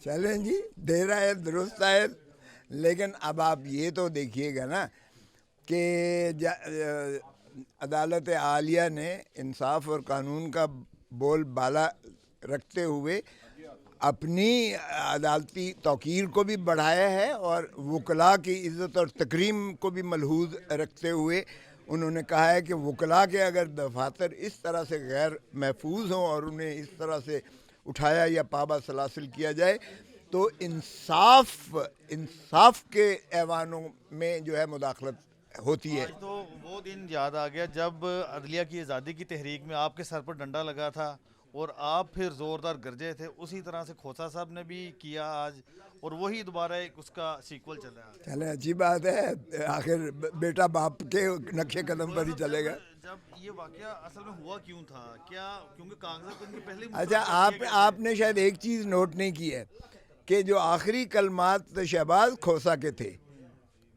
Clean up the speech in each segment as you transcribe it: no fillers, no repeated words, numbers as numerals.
چلیں جی، دے رہا ہے درست ہے، لیکن اب آپ یہ تو دیکھیے گا نا کہ عدالت عالیہ نے انصاف اور قانون کا بول بالا رکھتے ہوئے اپنی عدالتی توقیر کو بھی بڑھایا ہے، اور وکلاء کی عزت اور تکریم کو بھی ملحوظ رکھتے ہوئے انہوں نے کہا ہے کہ وکلاء کے اگر دفاتر اس طرح سے غیر محفوظ ہوں اور انہیں اس طرح سے اٹھایا یا پابا سلاسل کیا جائے تو انصاف کے ایوانوں میں جو ہے مداخلت ہوتی ہے۔ آج تو وہ دن یاد آ گیا جب عدلیہ کی آزادی کی تحریک میں آپ کے سر پر ڈنڈا لگا تھا اور آپ پھر زوردار گرجے تھے، اسی طرح سے کھوسا صاحب نے بھی کیا آج، اور وہی دوبارہ ایک اس کا سیکول چل رہا ہے۔ چلیں اچھی بات ہے، آخر بیٹا باپ کے نقشے قدم پر ہی چلے گا۔ جب یہ واقعہ اصل میں ہوا کیوں تھا؟ کیا کیونکہ کاغذات ان کے پہلے ہی اچھا، مسترد کر دیے گئے تھے؟ آپ نے شاید ایک چیز نوٹ نہیں کی ہے کہ جو آخری کلمات شہباز کھوسا کے تھے،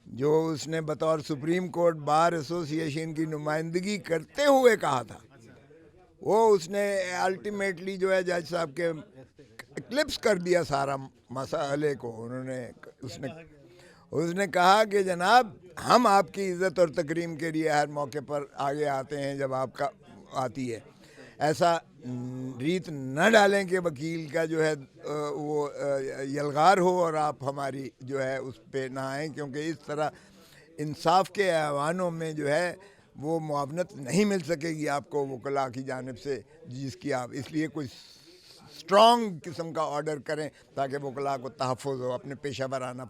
جو اس نے بطور سپریم کورٹ بار ایسوسی ایشن کی نمائندگی کرتے ہوئے کہا تھا، وہ اس نے الٹیمیٹلی جو ہے جج صاحب کے اکلپس کر دیا سارا مسئلے کو۔ اس نے کہا کہ جناب، ہم آپ کی عزت اور تکریم کے لیے ہر موقع پر آگے آتے ہیں جب آپ کا آتی ہے، ایسا ریت نہ ڈالیں کہ وکیل کا جو ہے وہ یلغار ہو اور آپ ہماری جو ہے اس پہ نہ آئیں، کیونکہ اس طرح انصاف کے ایوانوں میں جو ہے وہ معاونت نہیں مل سکے گی آپ کو وکلاء کی جانب سے، جس کی آپ اس لیے کوئی اسٹرانگ قسم کا آرڈر کریں تاکہ وکلاء کو تحفظ ہو، اپنے پیشہ ورانہ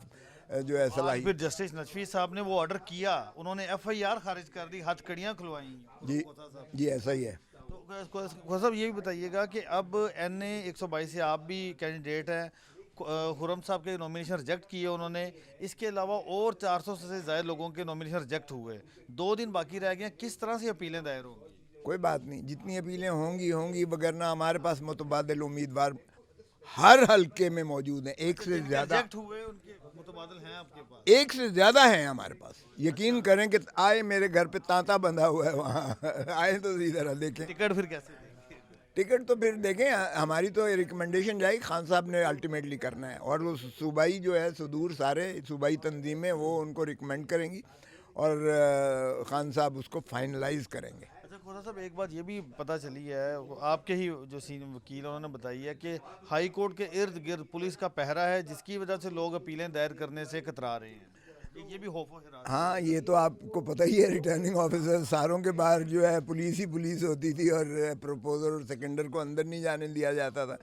جو ہے آج صلاحیت۔ پھر جسٹس نجفی صاحب نے وہ آرڈر کیا، انہوں نے ایف آئی آر خارج کر دی، ہتھ کڑیاں کھلوائیں جی کھوسا صاحب جی، ایسا ہی ہے۔ تو کھوسا صاحب یہ بھی بتائیے گا کہ اب این اے 122 سے آپ بھی کینڈیڈیٹ ہیں، خرم صاحب کے نومینیشن ریجیکٹ کیے انہوں نے، اس کے علاوہ اور 400 سے زائد لوگوں کے نومینیشن ریجیکٹ ہوئے، 2 دن باقی رہ گئے، کس طرح سے اپیلیں دائر ہوں گی؟ کوئی بات نہیں، جتنی اپیلیں ہوں گی، وگرنہ ہمارے پاس متبادل امیدوار ہر حلقے میں موجود ہیں، ایک سے جن کے زیادہ ریجیکٹ ہوئے ان کے متبادل ہیں آپ کے پاس؟ ایک سے زیادہ ہیں ہمارے پاس، یقین کریں کہ آئے میرے گھر پہ تانتا بندھا ہوا ہے وہاں آئے تو ادھر دیکھیں ٹکٹ پھر کیسے دیں گے؟ ٹکٹ تو پھر دیکھیں، ہماری تو ریکمنڈیشن جائے گی، خان صاحب نے الٹیمیٹلی کرنا ہے، اور وہ صوبائی جو ہے صدور سارے صوبائی تنظیمیں وہ ان کو ریکمینڈ کریں گی اور خان صاحب اس کو فائنلائز کریں گے۔ اچھا کھوسا صاحب، ایک بات یہ بھی پتہ چلی ہے، آپ کے ہی جو وکیل انہوں نے بتائی ہے کہ ہائی کورٹ کے ارد گرد پولیس کا پہرا ہے، جس کی وجہ سے لوگ اپیلیں دائر کرنے سے کترا رہے ہیں، یہ بھی خوف و ہراس۔ ہاں، یہ تو آپ کو پتہ ہی ہے، ریٹرننگ آفیسر ساروں کے باہر جو ہے پولیس ہی پولیس ہوتی تھی، اور پروپوزر اور سیکنڈر کو اندر نہیں جانے دیا جاتا تھا،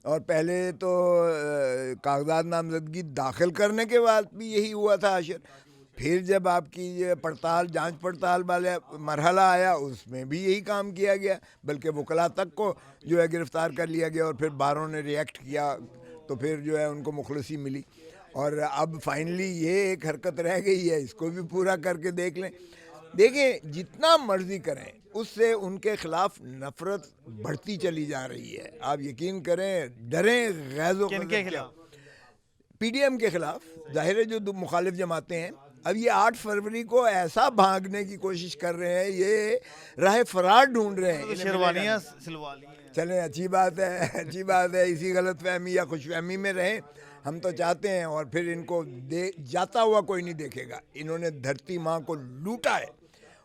اور پہلے تو کاغذات نامزدگی داخل کرنے کے بعد بھی یہی ہوا تھا حشر، پھر جب آپ کی یہ پڑتال جانچ پڑتال والا مرحلہ آیا اس میں بھی یہی کام کیا گیا، بلکہ وکلاء تک کو جو ہے گرفتار کر لیا گیا، اور پھر باروں نے ریئیکٹ کیا تو پھر جو ہے ان کو مخلصی ملی، اور اب فائنلی یہ ایک حرکت رہ گئی ہے، اس کو بھی پورا کر کے دیکھ لیں۔ دیکھیں، جتنا مرضی کریں اس سے ان کے خلاف نفرت بڑھتی چلی جا رہی ہے، آپ یقین کریں، ڈریں غیظ و کن کے غضب کیا، خلاف؟ پی ڈی ایم کے خلاف، ظاہر ہے جو مخالف جماعتیں ہیں، اب یہ 8 فروری کو ایسا بھاگنے کی کوشش کر رہے ہیں، یہ راہ فرار ڈھونڈ رہے ہیں، انہیں ملے گا شیروانیاں نہیں۔ سلوا لی ہیں۔ چلیں اچھی بات ہے، اچھی بات ہے، اسی غلط فہمی یا خوش فہمی میں رہیں، ہم تو چاہتے ہیں، اور پھر ان کو جاتا ہوا کوئی نہیں دیکھے گا، انہوں نے دھرتی ماں کو لوٹا ہے،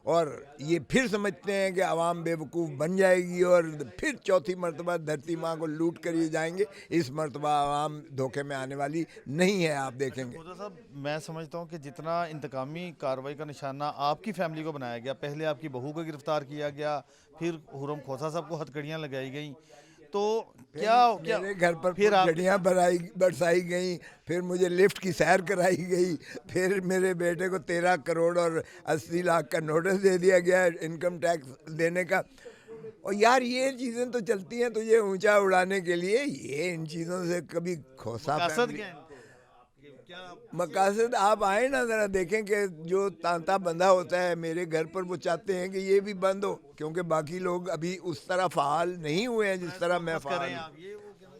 اور یہ پھر سمجھتے ہیں کہ عوام بے وقوف بن جائے گی اور پھر چوتھی مرتبہ دھرتی ماں کو لوٹ کر یہ جائیں گے، اس مرتبہ عوام دھوکے میں آنے والی نہیں ہے، آپ دیکھیں گے۔ کھوسا صاحب، میں سمجھتا ہوں کہ جتنا انتقامی کارروائی کا نشانہ آپ کی فیملی کو بنایا گیا، پہلے آپ کی بہو کو گرفتار کیا گیا، پھر خرم کھوسا صاحب کو ہتھ کڑیاں لگائی گئیں، تو کیا میرے گھر پر پھر آپ گڈیاں برسائی گئیں، پھر مجھے لفٹ کی سیر کرائی گئی، پھر میرے بیٹے کو 13 کروڑ اور 80 لاکھ کا نوٹس دے دیا گیا انکم ٹیکس دینے کا، اور یار یہ چیزیں تو چلتی ہیں تجھے اونچا اڑانے کے لیے، یہ ان چیزوں سے کبھی کھوسا مقاصد فیملی۔ کیا ہیں ان کے؟ کیا مقاصد آپ آئیں نا ذرا دیکھیں کہ جو تانتا بندھا ہوتا ہے میرے گھر پر، وہ چاہتے ہیں کہ یہ بھی بند ہو، کیونکہ باقی لوگ ابھی اس طرح فعال نہیں ہوئے ہیں جس طرح میں کانفرنس فعال کریں ہوں۔ آپ، یہ وہ کہنا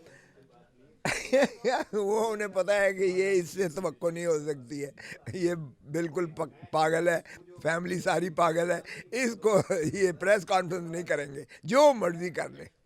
چاہتے وہ انہیں پتہ ہے کہ یہ اس سے توقع نہیں ہو سکتی ہے، یہ بالکل پاگل ہے، فیملی ساری پاگل ہے، اس کو یہ پریس کانفرنس نہیں کریں گے، جو مرضی کر لیں۔